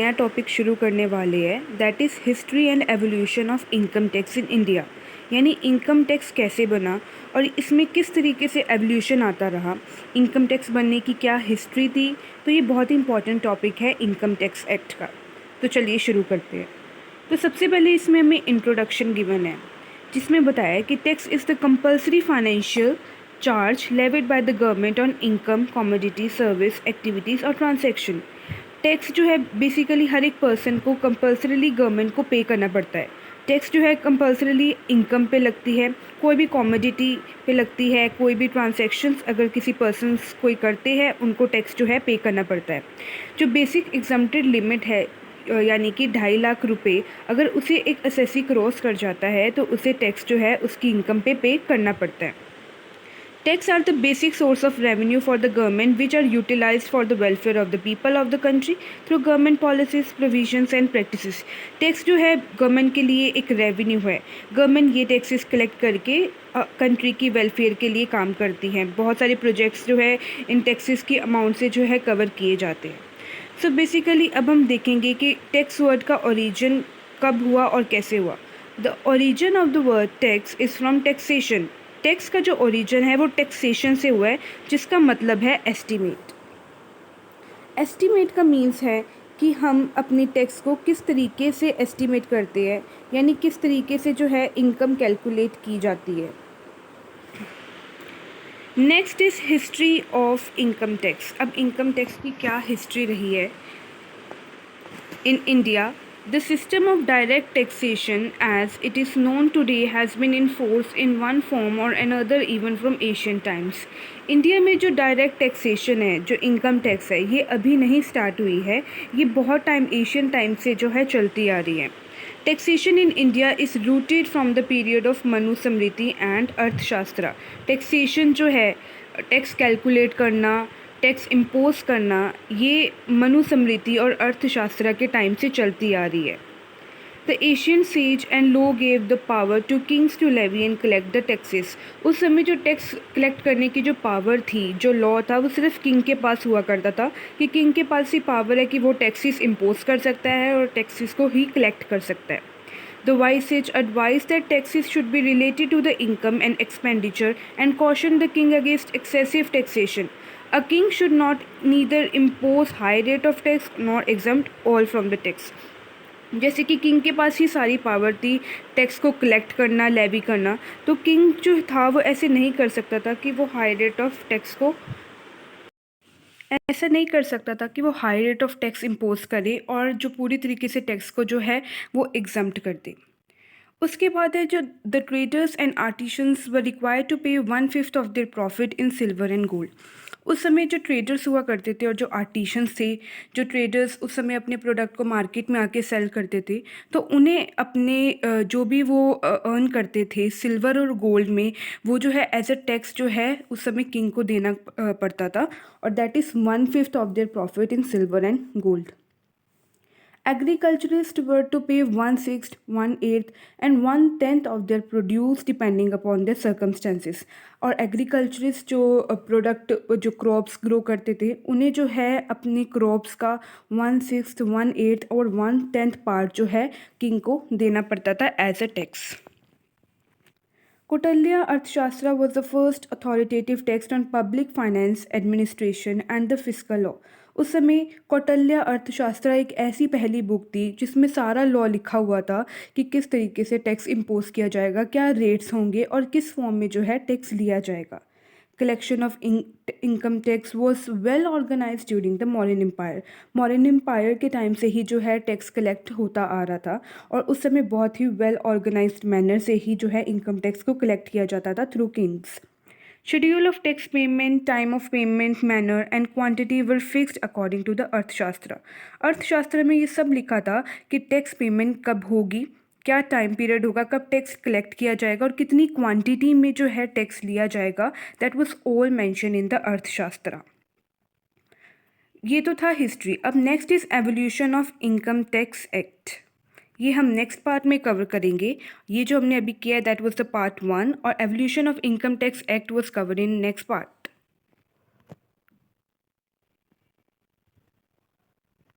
नया टॉपिक शुरू करने वाले हैं, that is history and evolution of income tax in India. यानी इनकम टैक्स कैसे बना और इसमें किस तरीके से एवोल्यूशन आता रहा, इनकम टैक्स बनने की क्या हिस्ट्री थी। तो ये बहुत ही इंपॉर्टेंट टॉपिक है इनकम टैक्स एक्ट का। तो चलिए शुरू करते हैं। तो सबसे पहले इसमें हमें इंट्रोडक्शन गिवन है, जिसमें बताया है कि tax is the compulsory financial charge levied by the government on income, commodity, service, activities और ट्रांजैक्शन। टैक्स जो है बेसिकली हर एक पर्सन को कंपल्सरीली गवर्नमेंट को पे करना पड़ता है। टैक्स जो है कंपल्सरीली इनकम पे लगती है, कोई भी कमोडिटी पे लगती है, कोई भी ट्रांजैक्शंस अगर किसी पर्सन्स कोई करते हैं उनको टैक्स जो है पे करना पड़ता है। जो बेसिक एग्जम्प्टेड लिमिट है यानी कि 2.5 लाख रुपए, अगर उसे एक असेसी क्रॉस कर जाता है तो उसे टैक्स जो है उसकी इनकम पे करना पड़ता है। Tax are the basic source of revenue for the government, which are utilized for the welfare of the people of the country through government policies, provisions and practices. Tax जो है government के लिए एक revenue है। Government ये taxes collect करके country की welfare के लिए काम करती हैं। बहुत सारे प्रोजेक्ट्स जो है इन टैक्सेस की अमाउंट से जो है कवर किए जाते हैं। सो बेसिकली अब हम देखेंगे कि टैक्स वर्ड का ओरिजिन कब हुआ और कैसे हुआ। The origin of the word tax is from taxation. Tax का जो ओरिजिन है वो टैक्सेशन से हुआ है, जिसका मतलब है एस्टीमेट। एस्टीमेट का मीन्स है कि हम अपनी टैक्स को किस तरीके से एस्टीमेट करते हैं, यानी किस तरीके से जो है इनकम कैलकुलेट की जाती है। Next is history of income tax. अब इनकम टैक्स की क्या हिस्ट्री रही है in India. The system of direct taxation as it is known today has been in force in one form or another even from ancient times. India में जो direct taxation है, जो income tax है, ये अभी नहीं स्टार्ट हुई है, ये बहुत टाइम एशियन टाइम से जो है चलती आ रही है। Taxation in India is rooted from the period of Manusmriti and अर्थशास्त्र। टैक्सेशन जो है, टैक्स कैलकुलेट करना, टैक्स इम्पोज करना, ये मनुस्मृति और अर्थशास्त्र के टाइम से चलती आ रही है। The Asian sage and law gave the power to kings to levy and collect the taxes. उस समय जो टैक्स कलेक्ट करने की जो पावर थी, जो लॉ था, वो सिर्फ किंग के पास हुआ करता था कि किंग के पास ही पावर है कि वो टैक्सेस इम्पोज कर सकता है और टैक्सेस को ही कलेक्ट कर सकता है। The wise sage advised that taxes should be related to the income and expenditure and cautioned the king against excessive taxation. A king should not neither impose high rate of tax nor exempt all from the tax. जैसे कि king के पास ही सारी power थी tax को collect करना, levy करना, तो king जो था वो ऐसे नहीं कर सकता था कि वो हाई रेट ऑफ टैक्स को ऐसा नहीं कर सकता था कि वो high rate of tax impose करे और जो पूरी तरीके से टैक्स को जो है वो एग्जम्प्ट कर दे। उसके बाद है जो the traders and artisans were required to pay 1/5 of their profit in silver and gold. उस समय जो ट्रेडर्स हुआ करते थे और जो आर्टिशंस थे, जो ट्रेडर्स उस समय अपने प्रोडक्ट को मार्केट में आके सेल करते थे, तो उन्हें अपने जो भी वो अर्न करते थे सिल्वर और गोल्ड में, वो जो है एज अ टैक्स जो है उस समय किंग को देना पड़ता था, और that is 1/5 of their profit in silver and gold. Agriculturists were to pay 1/6, 1/8 and 1/10 of their produce depending upon their circumstances. और एग्रीकल्चरिस्ट जो प्रोडक्ट जो क्रॉप्स ग्रो करते थे, उन्हें जो है अपनी क्रॉप्स का 1/6, 1/8 और 1/10 पार्ट जो है किंग को देना पड़ता था as a tax. Kautilya Arthashastra was the first authoritative text on public finance, administration and the fiscal law. उस समय कौटिल्य अर्थशास्त्र एक ऐसी पहली बुक थी जिसमें सारा लॉ लिखा हुआ था कि किस तरीके से टैक्स इम्पोज किया जाएगा, क्या रेट्स होंगे और किस फॉर्म में जो है टैक्स लिया जाएगा। Collection of income tax was well organise during the Mauryan empire. Mauryan empire के टाइम से ही जो है टैक्स कलेक्ट होता आ रहा था, और उस समय बहुत ही वेल ऑर्गेनाइज्ड मैनर से ही जो है इनकम टैक्स को कलेक्ट किया जाता था through kings. Schedule of tax payment, time of payment, manner and quantity were fixed according to the Arthashastra. Arthashastra में ये सब लिखा था कि टैक्स पेमेंट कब होगी, क्या टाइम पीरियड होगा, कब टैक्स कलेक्ट किया जाएगा और कितनी क्वांटिटी में जो है टैक्स लिया जाएगा। That was all mention in the अर्थशास्त्र। ये तो था हिस्ट्री। अब next is evolution of income tax act. ये हम नेक्स्ट पार्ट में कवर करेंगे। ये जो हमने अभी किया दैट वाज द पार्ट 1, और evolution of income tax act was covered in next part.